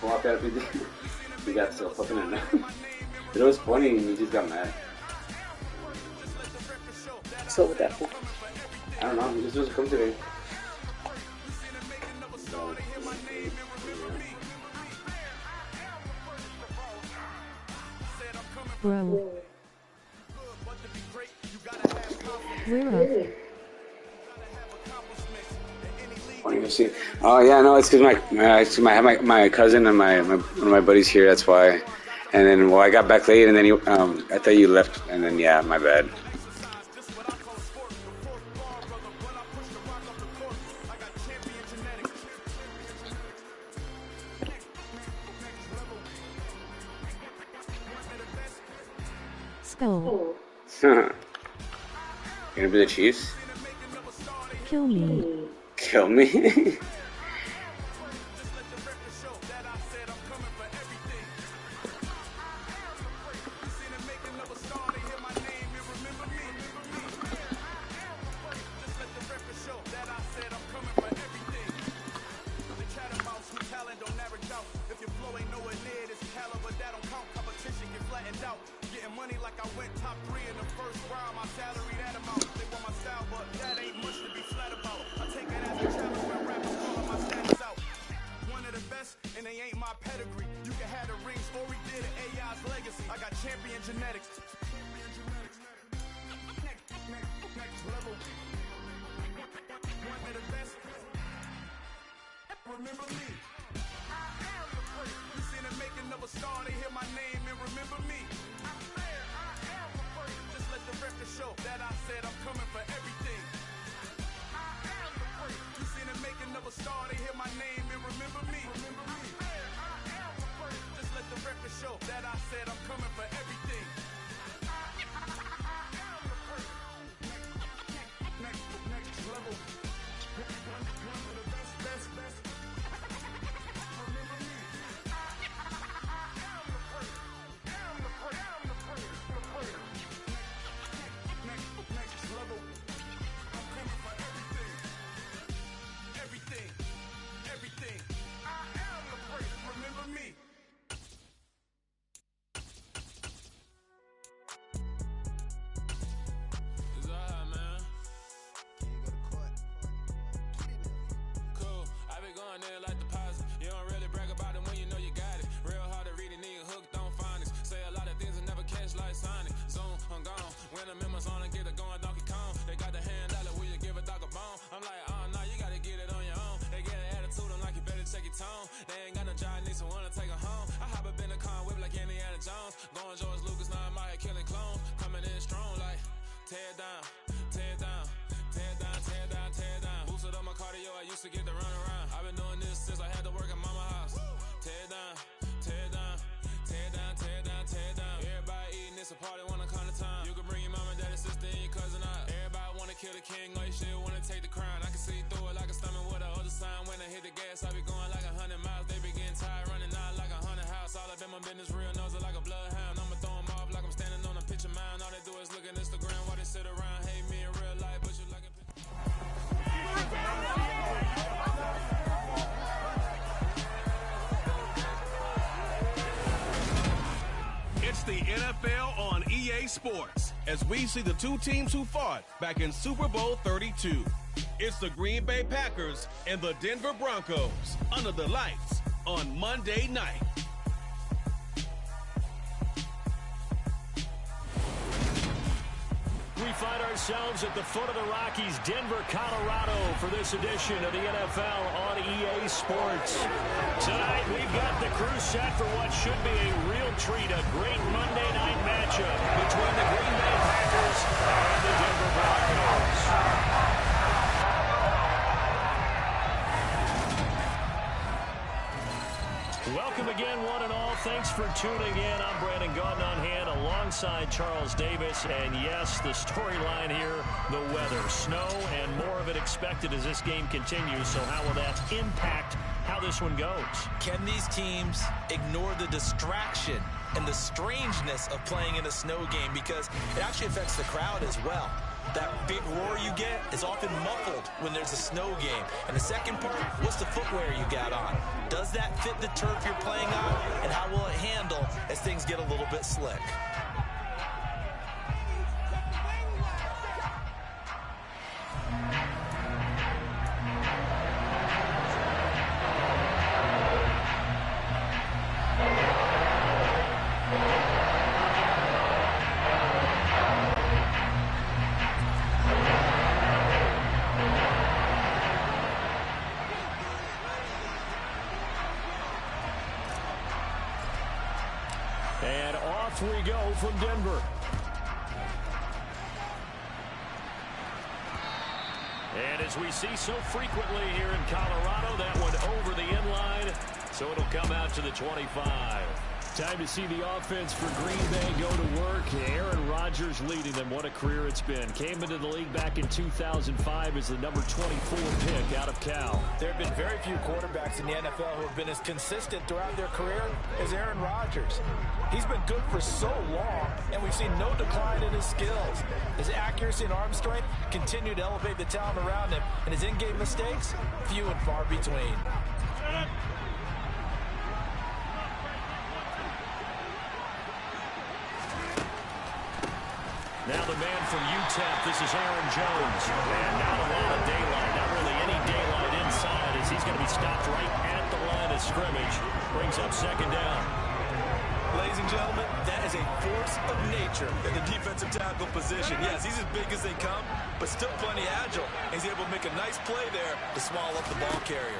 Walk out of it. He got so fucking annoyed. It was funny and he just got mad. So with that one. I don't know, he just doesn't come today. Bro. Where? What do you see? Oh yeah, no, it's because I have my cousin and one of my buddies here. That's why. And then I got back late, and then I thought you left, and then yeah, my bad. Skull. Gonna be the Chiefs? Kill me. Kill me? Remember me. I am the first. You seen the making of a star, they hear my name and remember me. I said I am the first. Just let the record show that I said I'm coming for everything. I am the first. You seen the making of a star, they hear my name and remember me. Remember me. I said I am the first. Just let the record show that I said I'm coming for everything. I am the first. Next level. One of the best. Like deposit. You don't really brag about it when you know you got it. Real hard to read a nigga hooked on phonics. Say a lot of things and never catch like Sonic. Zoom, I'm gone. When the members on and get it going Donkey Kong. They got the hand dollar, will you give a dog a bone? I'm like, oh no, you gotta get it on your own. They get an attitude, I'm like, you better check your tone. They ain't got no job, need someone to take her home. I hop up in the car whip like Indiana Jones. Going George Lucas, now I'm out here killing clones. Coming in strong like, tear down, tear down. Tear down, tear down, tear down. Boosted up my cardio, I used to get to run around. I've been doing this since I had to work at mama house. Tear down, tear down, tear down, tear down, tear down. Everybody eating this a party when I come to town. You can bring your mama, daddy, sister, and your cousin out. Everybody wanna kill the king, or you shit wanna take the crown. I can see through it like a stomach with a other sign. When I hit the gas, I be going like 100 miles. They be getting tired, running out like 100 house. All up in my business, real nose it like a bloodhound. I'ma throw them off like I'm standing on a picture mound. All they do is look at Instagram while they sit around. Hate me in real life, but you like a It's the NFL on EA Sports as we see the two teams who fought back in Super Bowl 32. It's the Green Bay Packers and the Denver Broncos under the lights on Monday night. We find ourselves at the foot of the Rockies, Denver, Colorado, for this edition of the NFL on EA Sports. Tonight, we've got the crew set for what should be a real treat, a great Monday night matchup between the Green Bay Packers and the Denver Broncos. Welcome again, one and all. Thanks for tuning in. I'm Brandon Gaudin on hand alongside Charles Davis. And yes, the storyline here, the weather. Snow and more of it expected as this game continues. So how will that impact how this one goes? Can these teams ignore the distraction and the strangeness of playing in a snow game? Because it actually affects the crowd as well. That big roar you get is often muffled when there's a snow game. And the second part, what's the footwear you got on? Does that fit the turf you're playing on? And how will it handle as things get a little bit slick? And off we go from Denver. And as we see so frequently here in Colorado, that one over the inline, so it'll come out to the 25. Time to see the offense for Green Bay go to work. Aaron Rodgers leading them. What a career it's been. Came into the league back in 2005 as the number 24 pick out of Cal. There have been very few quarterbacks in the NFL who have been as consistent throughout their career as Aaron Rodgers. He's been good for so long, and we've seen no decline in his skills. His accuracy and arm strength continue to elevate the talent around him, and his in-game mistakes, few and far between. Now the man from UTEP, this is Aaron Jones. And not a lot of daylight, not really any daylight inside as he's going to be stopped right at the line of scrimmage. Brings up second down. Ladies and gentlemen, that is a force of nature in the defensive tackle position. Yes, he's as big as they come, but still plenty agile. He's able to make a nice play there to swallow up the ball carrier.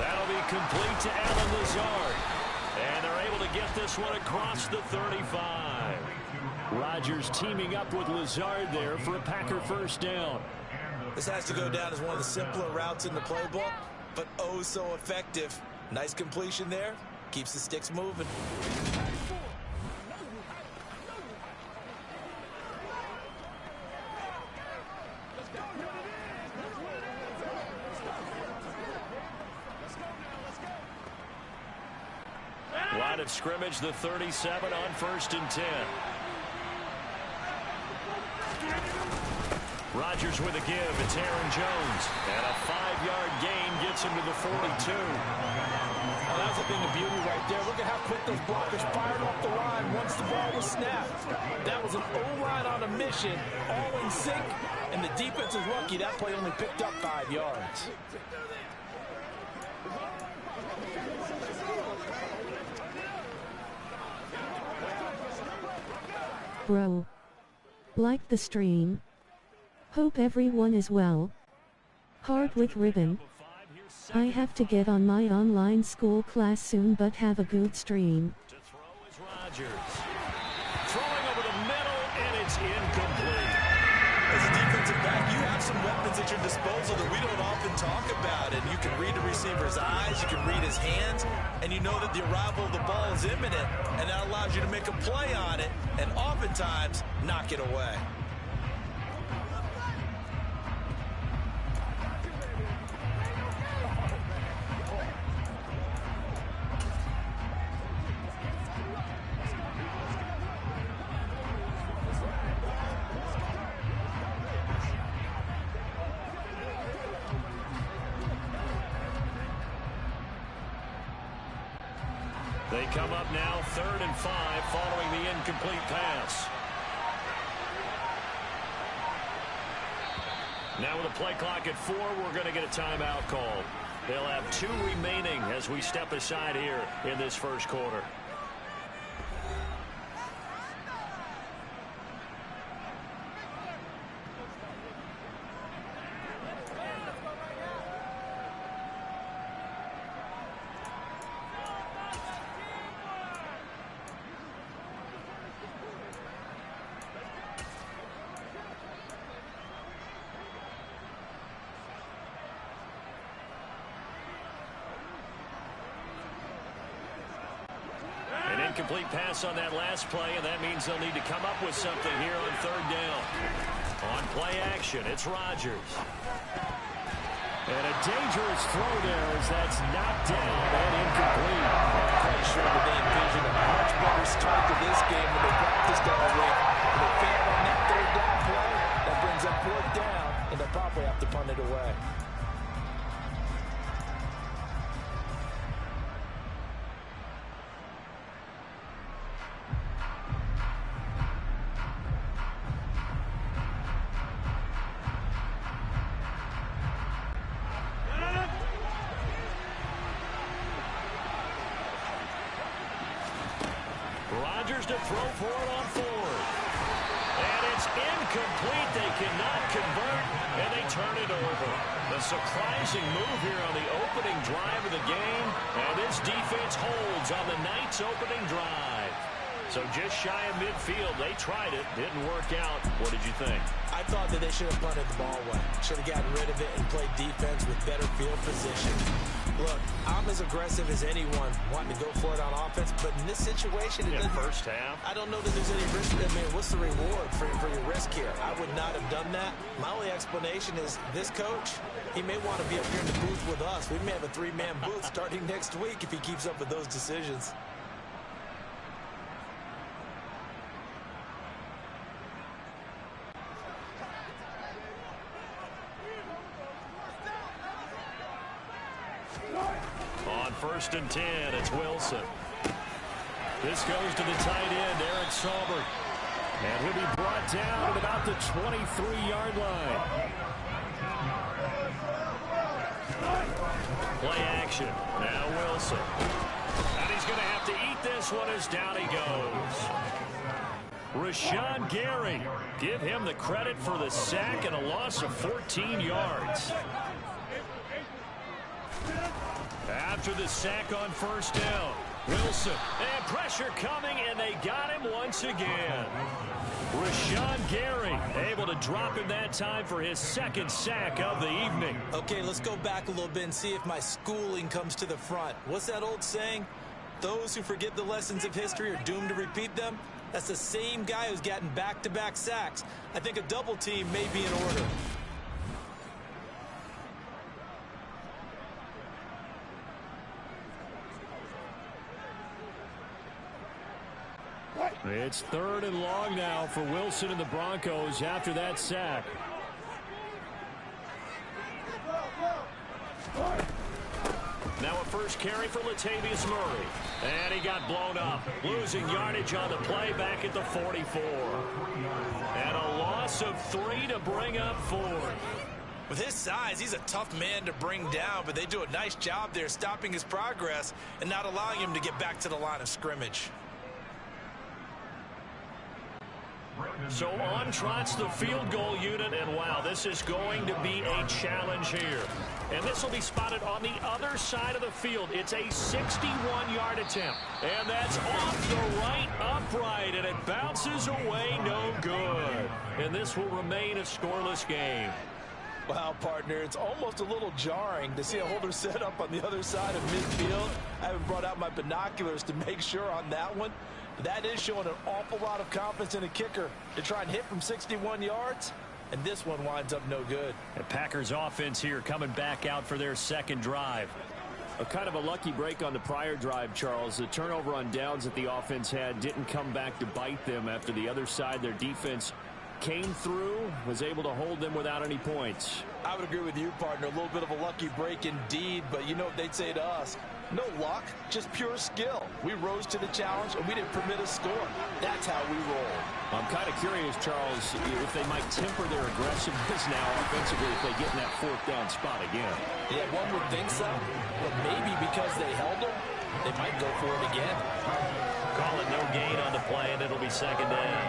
That'll be complete to Alan Lazard. And they're able to get this one across the 35. Rodgers teaming up with Lazard there for a Packer first down. This has to go down as one of the simpler routes in the playbook, but oh so effective. Nice completion there. Keeps the sticks moving. Line of scrimmage, the 37 on 1st and 10. Rodgers with a give. It's Aaron Jones. And a 5-yard gain gets him to the 42. Well, that's a thing of beauty right there. Look at how quick those blockers fired off the line once the ball was snapped. That was an O-line on a mission, all in sync, and the defense is lucky that play only picked up 5 yards. Bro. Like the stream. Hope everyone is well. Heart with ribbon. I have to get on my online school class soon, but have a good stream. To throw is Rodgers. Throwing over the middle, and it's incomplete. As a defensive back, you have some weapons at your disposal that we don't often talk about. And you can read the receiver's eyes, you can read his hands, and you know that the arrival of the ball is imminent, and that allows you to make a play on it, and oftentimes knock it away. They come up now 3rd and 5 following the incomplete pass. Now with a play clock at 4, we're going to get a timeout called. They'll have 2 remaining as we step aside here in this first quarter. Incomplete pass on that last play, and that means they'll need to come up with something here on 3rd down. On play action, it's Rodgers. And a dangerous throw there as that's knocked down and incomplete. Quite sure that they envisioned a much better start to this game when they practiced all week. They failed on that Rodgers to throw for it on 4th. And it's incomplete. They cannot convert, and they turn it over. A surprising move here on the opening drive of the game, and this defense holds on the night's opening drive. So just shy of midfield. They tried it. Didn't work out. What did you think? I thought that they should have punted the ball away. Should have gotten rid of it and played defense with better field position. Look, I'm as aggressive as anyone wanting to go for it on offense, but in this situation, it doesn't. First half. I don't know that there's any risk. I mean, what's the reward for your risk here? I would not have done that. My only explanation is this coach, he may want to be up here in the booth with us. We may have a 3-man booth starting next week if he keeps up with those decisions. On 1st and 10, it's Wilson. This goes to the tight end, Eric Saubert. And he'll be brought down at about the 23-yard line. Play action. Now Wilson. And he's going to have to eat this one as down he goes. Rashawn Gary. Give him the credit for the sack and a loss of 14 yards. After the sack on 1st down, Wilson, and pressure coming, and they got him once again. Rashawn Gary able to drop him that time for his 2nd sack of the evening. Okay, let's go back a little bit and see if my schooling comes to the front. What's that old saying? Those who forget the lessons of history are doomed to repeat them. That's the same guy who's gotten back-to-back sacks. I think a double team may be in order. It's 3rd and long now for Wilson and the Broncos after that sack. Now a first carry for Latavius Murray. And he got blown up. Losing yardage on the play back at the 44. And a loss of 3 to bring up 4th. With his size, he's a tough man to bring down, but they do a nice job there stopping his progress and not allowing him to get back to the line of scrimmage. So on trots the field goal unit, and wow, this is going to be a challenge here. And this will be spotted on the other side of the field. It's a 61-yard attempt, and that's off the right upright, and it bounces away no good. And this will remain a scoreless game. Wow, partner, it's almost a little jarring to see a holder set up on the other side of midfield. I haven't brought out my binoculars to make sure on that one. But that is showing an awful lot of confidence in a kicker to try and hit from 61 yards. And this one winds up no good. The Packers offense here coming back out for their 2nd drive. A kind of a lucky break on the prior drive, Charles. The turnover on downs that the offense had didn't come back to bite them after the other side. Their defense came through, was able to hold them without any points. I would agree with you, partner. A little bit of a lucky break indeed, but you know what they'd say to us. No luck, just pure skill. We rose to the challenge, and we didn't permit a score. That's how we roll. I'm kind of curious, Charles, if they might temper their aggressiveness now offensively if they get in that 4th down spot again. Yeah, one would think so, but maybe because they held them, they might go for it again. Call it no gain on the play, and it'll be 2nd down.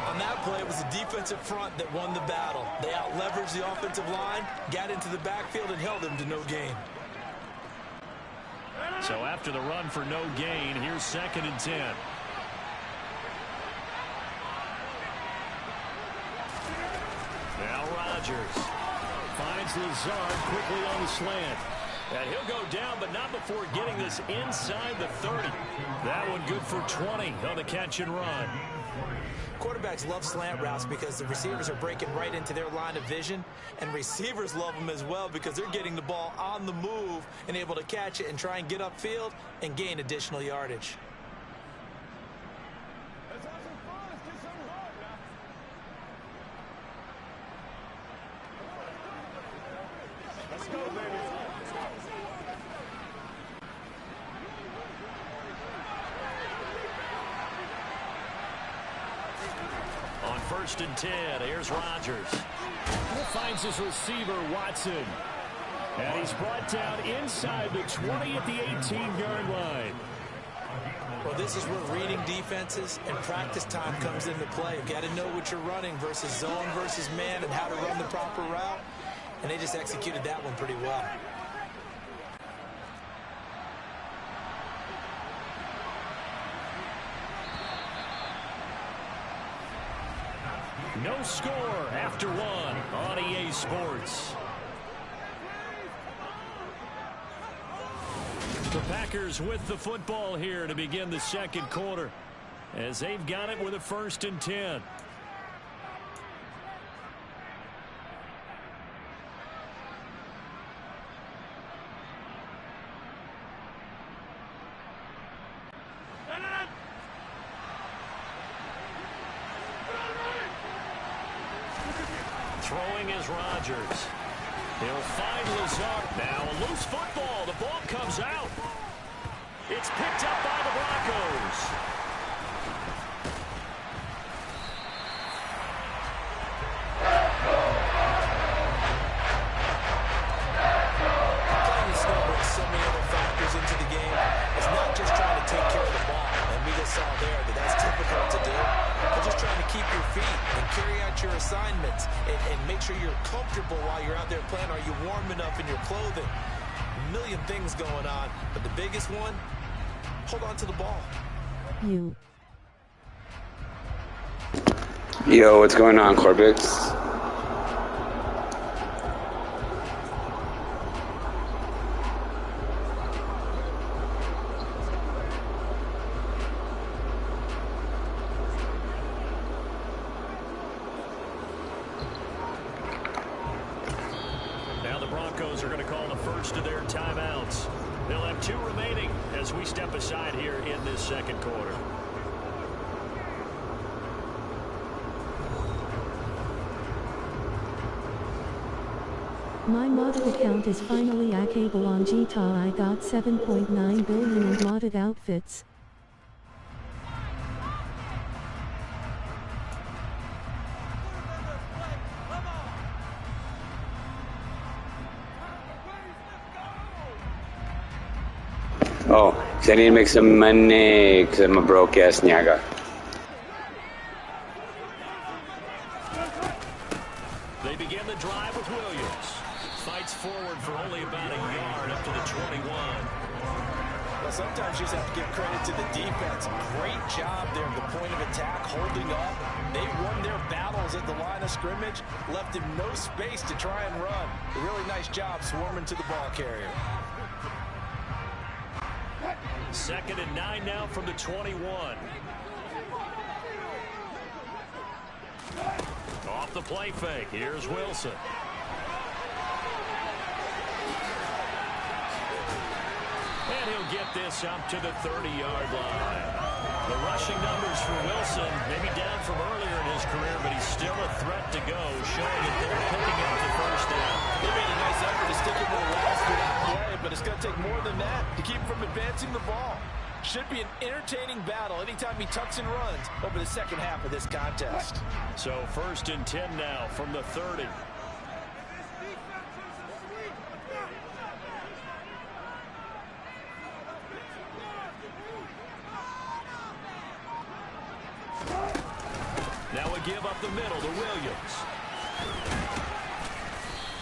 On that play, it was the defensive front that won the battle. They out-leveraged the offensive line, got into the backfield, and held them to no gain. So after the run for no gain, here's 2nd and 10. Now Rodgers finds Lazard quickly on the slant. And he'll go down, but not before getting this inside the 30. That one good for 20 on the catch and run. Quarterbacks love slant routes because the receivers are breaking right into their line of vision, and receivers love them as well because they're getting the ball on the move and able to catch it and try and get upfield and gain additional yardage. Let's go, baby. On 1st and 10, here's Rodgers. He finds his receiver, Watson. And he's brought down inside the 20 at the 18-yard line. Well, this is where reading defenses and practice time comes into play. You've got to know what you're running versus zone versus man and how to run the proper route. And they just executed that one pretty well. No score after one on EA Sports. The Packers with the football here to begin the second quarter as they've got it with a 1st and 10. Throwing is Rodgers. He'll find Lazard. Now a loose football. The ball comes out. It's picked up by the Broncos. Playing this number has so many other factors into the game. It's not just trying to take care of the ball. And we just saw there that that's difficult to do. But just trying to keep your feet and carry out your assignments and make sure you're comfortable while you're out there playing. Are you warm enough in your clothing? A million things going on. But the biggest one, hold on to the ball. Yo, what's going on, Corbix? Now the Broncos are going to call the first of their timeouts. They'll have 2 remaining as we step aside here in this second quarter. My modded account is finally able on Gta. I got 7.9 billion in modded outfits. Oh, so I need to make some money because I'm a broke ass nyaga. They begin the drive with Williams. Fights forward for only about a yard up to the 21. Well, sometimes you just have to give credit to the defense. Great job there at the point of attack, holding up. They won their battles at the line of scrimmage, left him no space to try and run. A really nice job swarming to the ball carrier. 2nd and 9 now from the 21. Off the play fake. Here's Wilson. And he'll get this up to the 30-yard line. The rushing numbers for Wilson, maybe down from earlier in his career, but he's still a threat to go, showing that they're picking up the 1st down. They made a nice effort to stick him to the last for that play, but it's going to take more than that to keep him from advancing the ball. Should be an entertaining battle anytime he tucks and runs over the second half of this contest. So 1st and 10 now from the 30. Now a give up the middle to Williams.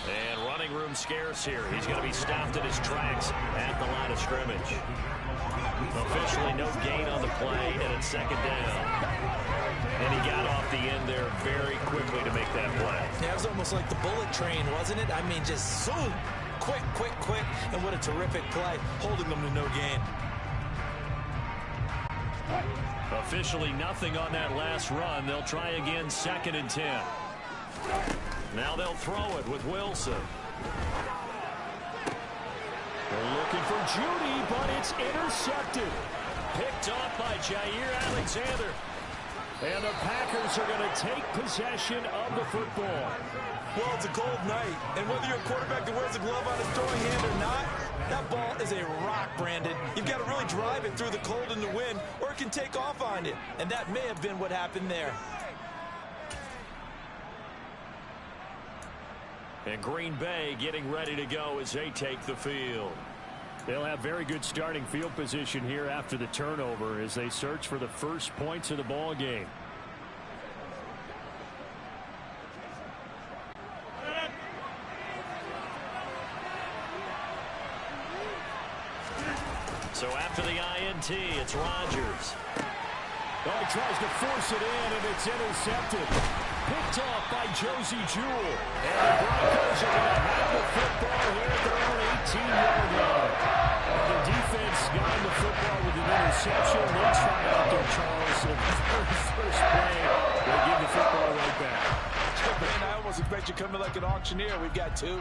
And running room scarce here. He's going to be stopped in his tracks at the line of scrimmage. Officially no gain on the play, and it's 2nd down. And he got off the end there very quickly to make that play. Yeah, it was almost like the bullet train, wasn't it? I mean, just zoom. Quick, quick, quick. And what a terrific play, holding them to no gain. Officially nothing on that last run. They'll try again 2nd and 10. Now they'll throw it with Wilson. They're looking for Judy, but it's intercepted. Picked off by Jair Alexander. And the Packers are going to take possession of the football. Well, it's a cold night, and whether you're a quarterback that wears a glove on his throwing hand or not, that ball is a rock, Brandon. You've got to really drive it through the cold and the wind, or it can take off on you. And that may have been what happened there. And Green Bay getting ready to go as they take the field. They'll have very good starting field position here after the turnover as they search for the first points of the ball game. So after the INT, it's Rodgers. Oh, he tries to force it in, and it's intercepted. Picked off by Josie Jewell. And the Broncos are going to have the football here at their own 18-yard line. The defense got him the football with an interception. They try out there, Charles. So first play, they give the football right back. Man, I almost expect you coming like an auctioneer. We got two.